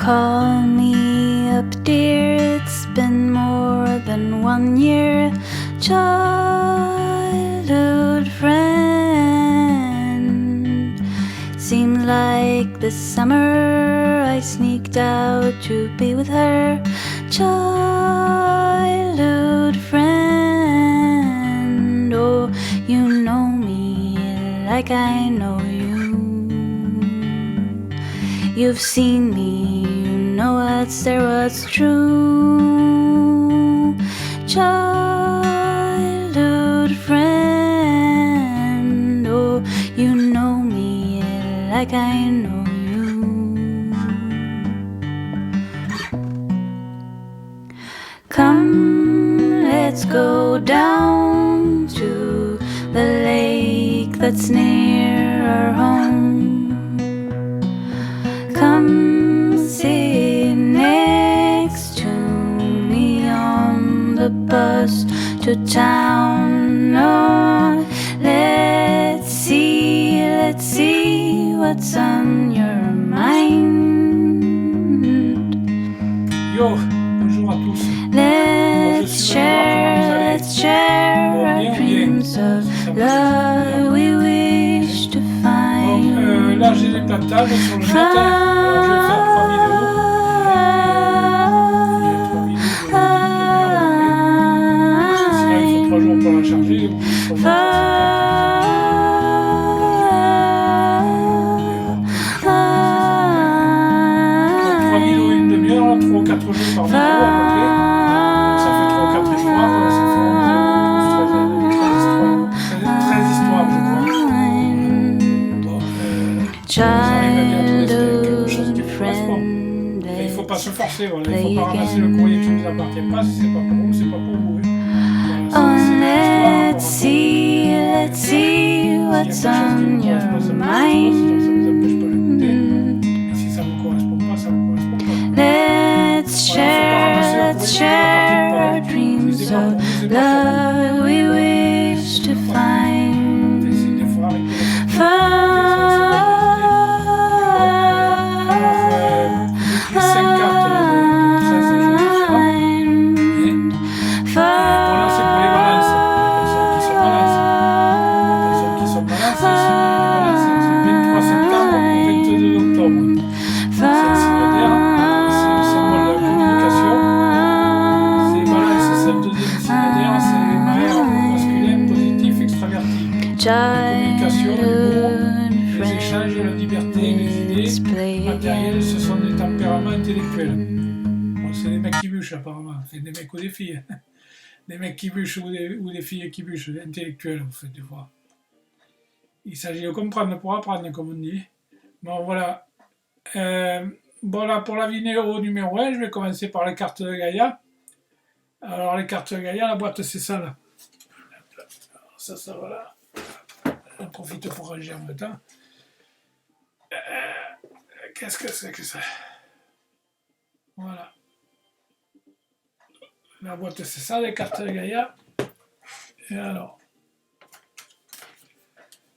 Call me up, dear, it's been more than 1 year. Childhood friend. Seemed like this summer I sneaked out to be with her. Childhood friend. Oh, you know me like I know you. You've seen me, you know what's there, what's true. Childhood friend, oh, you know me like I know you. Come, let's go down to the lake that's near our home. Come sit next to me on the bus to town. Oh, let's see what's on your mind. Yo, bonjour à tous. Let's share our dreams of love we wish to find. Là j'ai des plantages sur le net, alors je vais faire 3 vidéos. Sinon il faut 3 jours pour la charger. Ou 3 jours donc 3 vidéos une demi-heure, 3 ou 4 jours par vidéo à peu près. Ça fait 3 ou 4 histoires, ça fait 13 histoires je crois. Il faut pas se forcer, voilà. Il faut pas ramasser le courrier qui ne vous appartient pas, si c'est pas pour vous, c'est pas pour vous. Let's see what's on your mind. Si ça vous correspond pas, ça vous correspond pas. Let's share our dreams of love we wish to find. Communication, l'humour, les échanges, la liberté, les idées matérielles, ce sont des tempéraments intellectuels. Bon, c'est des mecs qui bûchent apparemment, c'est des mecs ou des filles. Des mecs qui bûchent ou des filles qui bûchent, intellectuels en fait des fois. Il s'agit de comprendre pour apprendre comme on dit. Bon voilà. Voilà pour la vidéo numéro 1, je vais commencer par les cartes de Gaïa. Alors les cartes de Gaïa, la boîte c'est ça là. Alors, ça voilà. On profite pour ranger en même temps. Qu'est-ce que c'est que ça? Voilà. La boîte, c'est ça, les cartes de Gaïa. Et alors.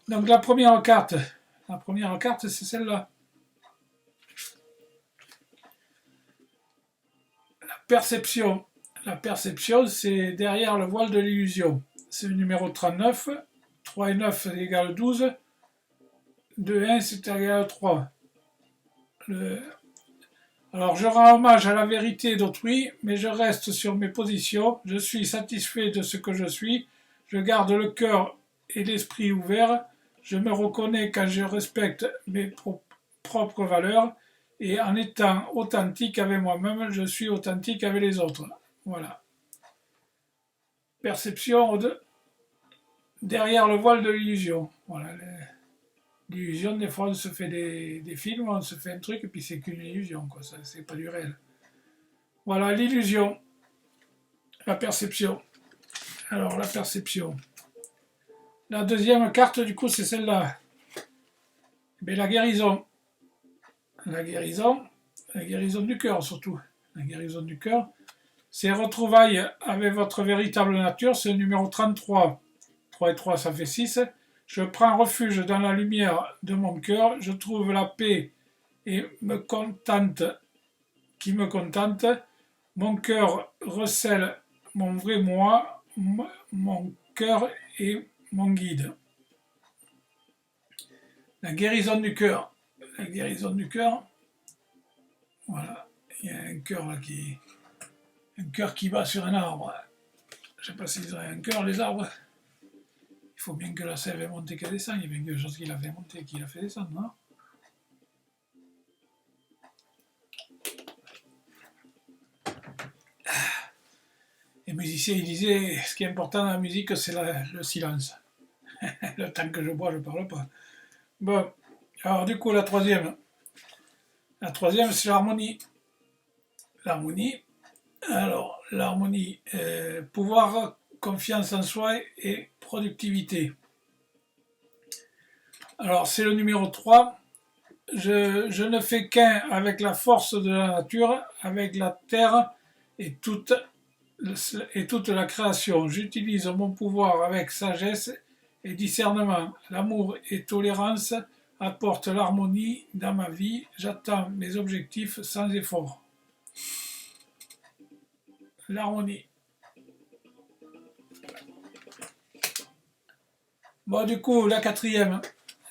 Donc la première carte, c'est celle-là. La perception. La perception, c'est derrière le voile de l'illusion. C'est le numéro 39. 3 et 9 égale 12, 2 et 1 c'est égal à 3. Alors je rends hommage à la vérité d'autrui, mais je reste sur mes positions, je suis satisfait de ce que je suis, je garde le cœur et l'esprit ouverts, je me reconnais quand je respecte mes propres valeurs, et en étant authentique avec moi-même, je suis authentique avec les autres. Voilà. Perception derrière le voile de l'illusion. Voilà, l'illusion, des fois, on se fait des films, on se fait un truc, et puis c'est qu'une illusion, quoi. Ça, c'est pas du réel. Voilà, l'illusion. La perception. Alors, la perception. La deuxième carte, du coup, c'est celle-là. Mais la guérison. La guérison du cœur, surtout. La guérison du cœur. C'est retrouvailles avec votre véritable nature, c'est le numéro 33. 3 et 3, ça fait 6. Je prends refuge dans la lumière de mon cœur, je trouve la paix et me contente qui me contente. Mon cœur recèle mon vrai moi, mon cœur est mon guide. La guérison du cœur. La guérison du cœur. Voilà. Il y a un cœur là un cœur qui bat sur un arbre. Je ne sais pas s'ils ont un cœur, les arbres. Il faut bien que la sève ait monté qu'elle descend. Il y a bien quelque chose qui l'a fait monter, qui l'a fait descendre, non? Les musiciens, ils disaient, ce qui est important dans la musique, c'est le silence. Le temps que je bois, je ne parle pas. Bon, alors du coup, la troisième. La troisième, c'est l'harmonie. L'harmonie. Alors, l'harmonie, pouvoir, confiance en soi et productivité. Alors, c'est le numéro 3. Je ne fais qu'un avec la force de la nature, avec la terre et toute la création. J'utilise mon pouvoir avec sagesse et discernement. L'amour et tolérance apportent l'harmonie dans ma vie. J'atteins mes objectifs sans effort. L'harmonie. Bon, du coup, la quatrième.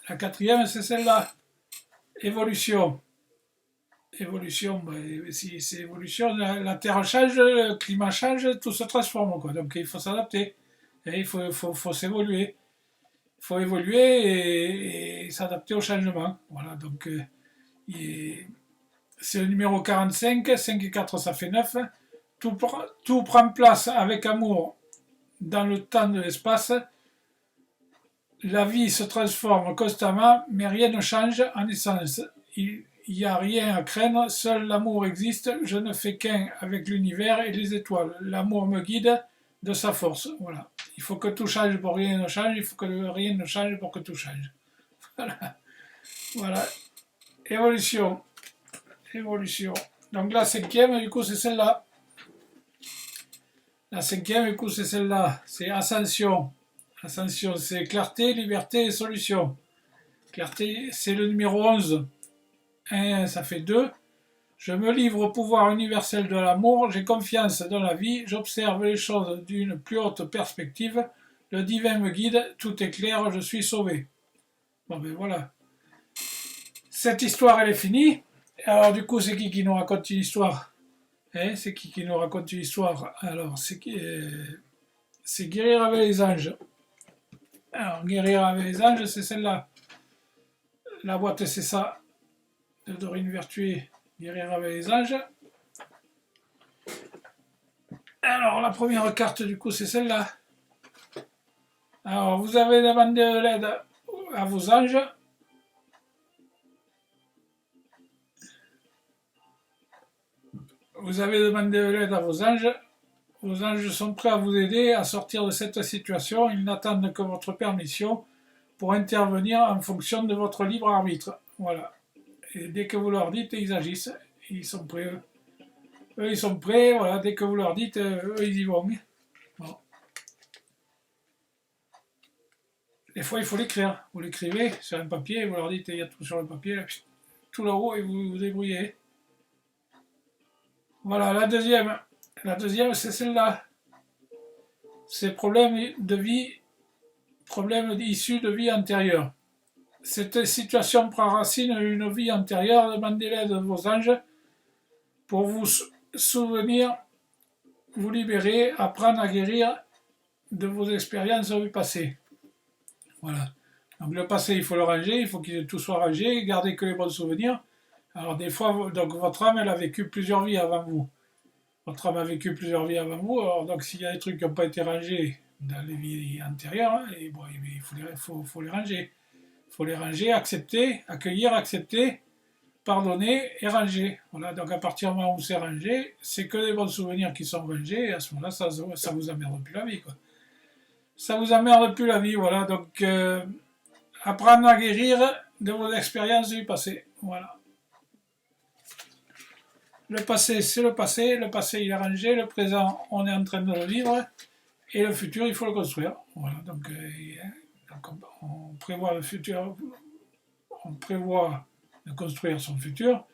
La quatrième, c'est celle-là. Évolution. Évolution, si c'est évolution, la Terre change, le climat change, tout se transforme, quoi. Donc il faut s'adapter. Et il faut s'évoluer. Il faut évoluer et s'adapter au changement. Voilà, donc c'est le numéro 45, 5 et 4, ça fait 9. Tout prend place avec amour dans le temps de l'espace. La vie se transforme constamment, mais rien ne change en essence. Il n'y a rien à craindre, seul l'amour existe. Je ne fais qu'un avec l'univers et les étoiles. L'amour me guide de sa force. Voilà. Il faut que tout change pour que rien ne change. Il faut que rien ne change pour que tout change. Voilà. Voilà. Évolution. Évolution. Donc la cinquième, du coup, c'est celle-là. La cinquième, du coup, c'est celle-là. C'est ascension. Ascension, c'est clarté, liberté et solution. Clarté, c'est le numéro 11. 1, ça fait 2. Je me livre au pouvoir universel de l'amour, j'ai confiance dans la vie, j'observe les choses d'une plus haute perspective, le divin me guide, tout est clair, je suis sauvé. Bon ben voilà. Cette histoire, elle est finie. Alors du coup, c'est qui nous raconte une histoire? C'est qui nous raconte une histoire? Alors, c'est Guérir avec les anges. Alors, Guérir avec les anges, c'est celle-là. La boîte, c'est ça. De Dorine Vertué, Guérir avec les anges. Alors, la première carte, du coup, c'est celle-là. Alors, vous avez demandé de l'aide à vos anges. Vous avez demandé de l'aide à vos anges. Vos anges sont prêts à vous aider à sortir de cette situation. Ils n'attendent que votre permission pour intervenir en fonction de votre libre arbitre. Voilà. Et dès que vous leur dites, ils agissent. Ils sont prêts. Eux, ils sont prêts. Voilà. Dès que vous leur dites, eux, ils y vont. Bon. Des fois, il faut l'écrire. Vous l'écrivez sur un papier, vous leur dites, il y a tout sur le papier, là, tout là-haut, et vous vous débrouillez. Voilà, la deuxième. La deuxième, c'est celle-là. C'est problème de vie, problème issu de vie antérieure. Cette situation prend racine d'une vie antérieure. Demandez l'aide de vos anges pour vous souvenir, vous libérer, apprendre à guérir de vos expériences du passé. Voilà. Donc le passé, il faut le ranger, il faut que tout soit rangé, gardez que les bons souvenirs. Alors des fois, donc votre âme, elle a vécu plusieurs vies avant vous. Votre âme a vécu plusieurs vies avant vous, alors donc s'il y a des trucs qui n'ont pas été rangés dans les vies antérieures, il faut les ranger. Il faut les ranger, accepter, accueillir, accepter, pardonner et ranger. Voilà, donc à partir du moment où c'est rangé, c'est que des bons souvenirs qui sont rangés, et à ce moment-là, ça vous emmerde plus la vie, quoi. Ça vous emmerde plus la vie, voilà. Donc, apprendre à guérir de vos expériences du passé. Voilà. Le passé, c'est le passé il est rangé, le présent, on est en train de le vivre, et le futur, il faut le construire. Voilà, donc on prévoit le futur, on prévoit de construire son futur,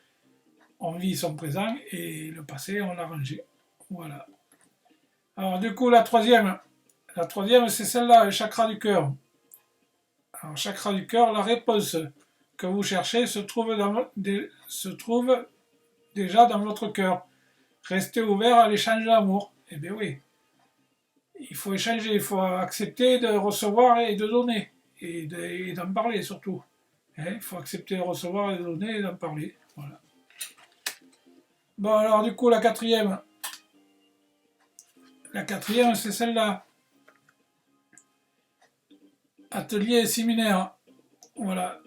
on vit son présent et le passé, on l'a rangé. Voilà. Alors du coup, la troisième c'est celle-là, le chakra du cœur. Alors, chakra du cœur, la réponse que vous cherchez se trouve déjà dans votre cœur. Restez ouvert à l'échange d'amour. Eh bien oui, il faut échanger, il faut accepter de recevoir et de donner, et d'en parler surtout. Il faut accepter de recevoir et de donner et d'en parler. Voilà. Bon, alors du coup, la quatrième, c'est celle-là. Atelier et séminaire. Voilà.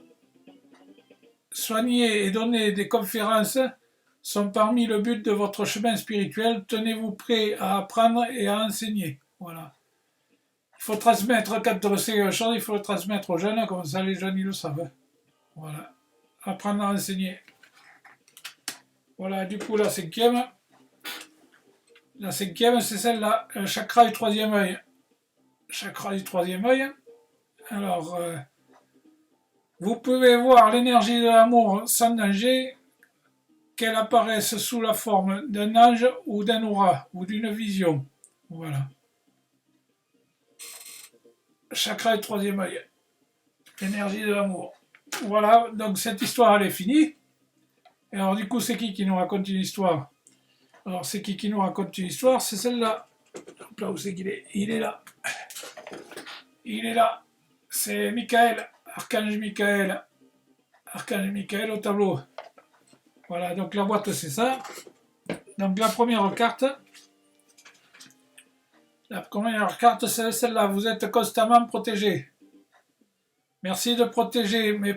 Soigner et donner des conférences sont parmi le but de votre chemin spirituel. Tenez-vous prêt à apprendre et à enseigner. Voilà. Il faut transmettre, quand on sait quelque chose, il faut le transmettre aux jeunes, comme ça les jeunes ils le savent. Voilà. Apprendre à enseigner. Voilà, du coup la cinquième. La cinquième, c'est celle-là, le chakra du troisième œil. Chakra du troisième œil. Alors, vous pouvez voir l'énergie de l'amour sans danger, qu'elle apparaisse sous la forme d'un ange ou d'un aura ou d'une vision. Voilà. Chakra du troisième œil. L'énergie de l'amour. Voilà, donc cette histoire elle est finie. Et alors du coup, c'est qui nous raconte une histoire? Alors c'est qui nous raconte une histoire? C'est celle-là. Donc là où c'est qu'il est? Il est là. Il est là. C'est Michael, Archange Michael. Archange Michael au tableau. Voilà, donc la boîte c'est ça. Donc la première carte, c'est celle-là. Vous êtes constamment protégé. Merci de protéger mes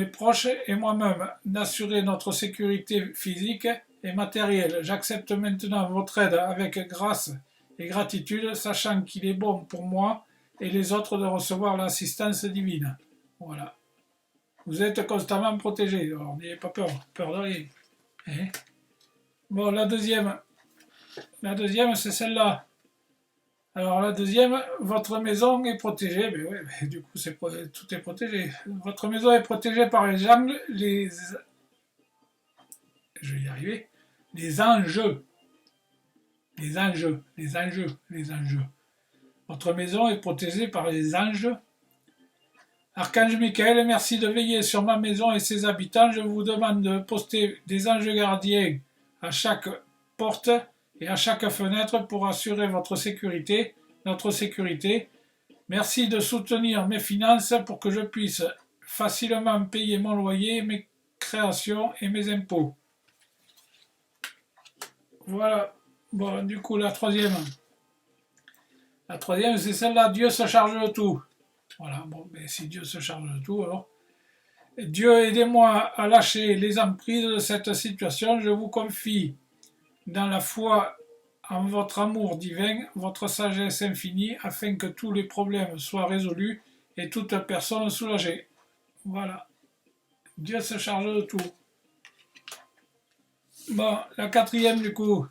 proches et moi-même, d'assurer notre sécurité physique et matérielle. J'accepte maintenant votre aide avec grâce et gratitude, sachant qu'il est bon pour moi et les autres de recevoir l'assistance divine. Voilà. Vous êtes constamment protégés, alors n'ayez pas peur de rien. Hein? Bon, la deuxième c'est celle-là. Alors la deuxième, votre maison est protégée. Mais oui, mais du coup tout est protégé. Votre maison est protégée par les angles, je vais y arriver. Les enjeux. Votre maison est protégée par les anges. Archange Michael, merci de veiller sur ma maison et ses habitants. Je vous demande de poster des anges gardiens à chaque porte et à chaque fenêtre pour assurer votre sécurité, notre sécurité. Merci de soutenir mes finances pour que je puisse facilement payer mon loyer, mes créations et mes impôts. Voilà. Bon, du coup, la troisième, c'est celle-là. Dieu se charge de tout. Voilà. Bon, mais si Dieu se charge de tout, alors. Dieu, aidez-moi à lâcher les emprises de cette situation. Je vous confie dans la foi en votre amour divin, votre sagesse infinie, afin que tous les problèmes soient résolus et toute personne soulagée. Voilà. Dieu se charge de tout. Bon, la quatrième du coup.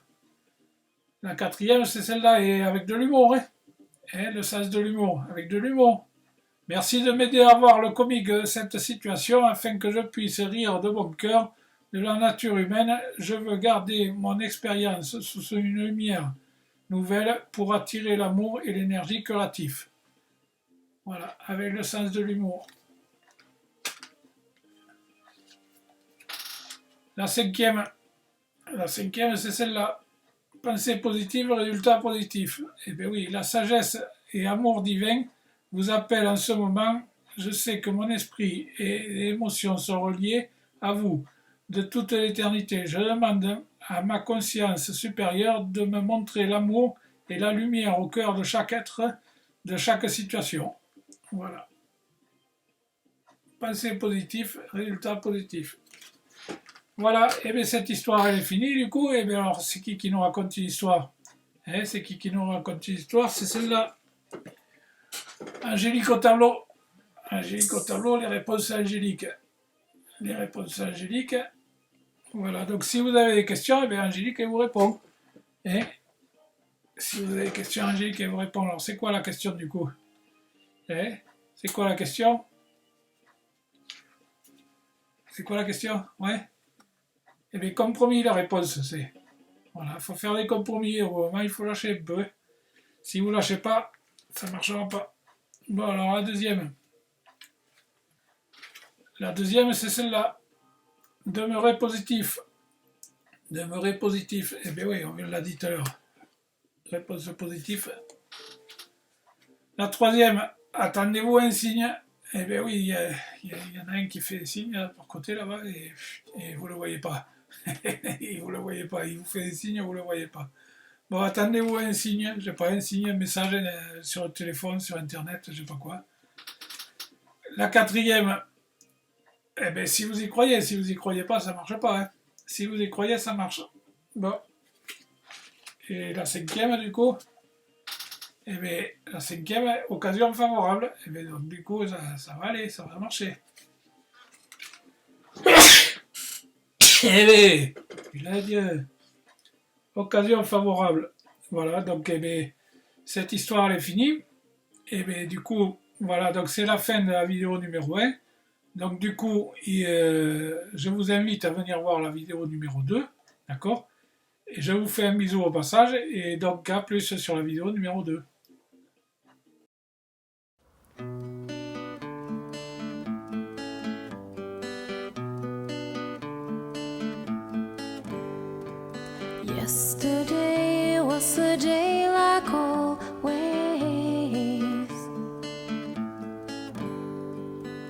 La quatrième, c'est celle-là, et avec de l'humour, hein. Le sens de l'humour, avec de l'humour. Merci de m'aider à voir le comique de cette situation afin que je puisse rire de bon cœur de la nature humaine. Je veux garder mon expérience sous une lumière nouvelle pour attirer l'amour et l'énergie curative. Voilà, avec le sens de l'humour. La cinquième, c'est celle-là. Pensée positive, résultat positif. Eh bien oui, la sagesse et amour divin vous appellent en ce moment. Je sais que mon esprit et les émotions sont reliés à vous de toute l'éternité. Je demande à ma conscience supérieure de me montrer l'amour et la lumière au cœur de chaque être, de chaque situation. Voilà. Pensée positive, résultat positif. Voilà, et bien cette histoire elle est finie du coup, et bien alors c'est qui nous raconte une histoire? C'est qui nous raconte une histoire? C'est celle-là. Angélique au tableau. Angélique au tableau, les réponses angéliques. Les réponses angéliques. Voilà, donc si vous avez des questions, eh bien Angélique elle vous répond. Si vous avez des questions, Angélique elle vous répond. Alors c'est quoi la question du coup? C'est quoi la question? C'est quoi la question? Ouais. Et bien, compromis, la réponse, c'est... Voilà, il faut faire des compromis, au moment il faut lâcher un peu. Si vous lâchez pas, ça ne marchera pas. Bon, alors la deuxième. La deuxième, c'est celle-là. Demeurer positif. Demeurer positif. Eh bien oui, on l'a dit tout à l'heure. Réponse positive. La troisième, attendez-vous un signe. Eh bien oui, il y en a un qui fait des signes là, par côté là-bas et vous ne le voyez pas. Vous ne le voyez pas, il vous fait des signes, vous ne le voyez pas. Bon, attendez-vous un signe, je sais pas, un signe, un message sur le téléphone, sur internet, je sais pas quoi. La quatrième, eh bien si vous y croyez pas, ça marche pas. Hein. Si vous y croyez, ça marche. Bon. Et la cinquième, du coup, eh bien, la cinquième, occasion favorable. Eh bien, donc, du coup, ça va aller, ça va marcher. Eh bien, il a dit occasion favorable. Voilà, donc, eh bien, cette histoire, elle est finie. Et bien, du coup, voilà, donc c'est la fin de la vidéo numéro 1. Donc, du coup, je vous invite à venir voir la vidéo numéro 2. D'accord ? Et je vous fais un bisou au passage. Et donc, à plus sur la vidéo numéro 2. Yesterday was a day like always.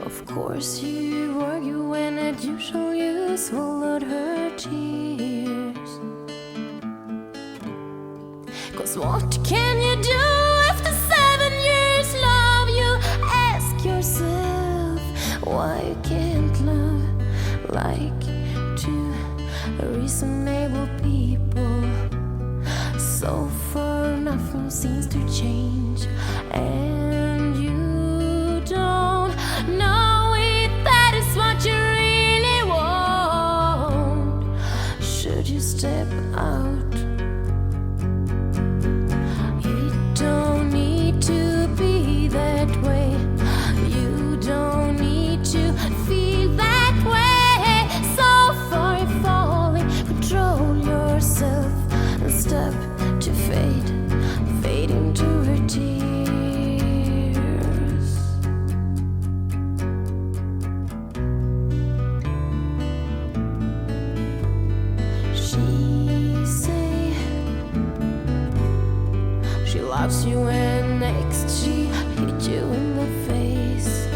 Of course you argue when as usual you swallowed her tears. 'Cause what can you do after 7 years love? You ask yourself why you can't love like two reasonable people. So far nothing seems to change, and you don't know if that is what you really want. Should you step out? It don't need to be that way. You don't need to feel that way. So far you're falling, control yourself and stop to fade into her tears. She say she loves you and next she hit you in the face.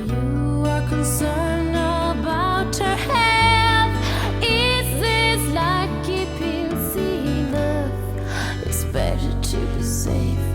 You are concerned about her health. Is this like keeping enough? It's better to be safe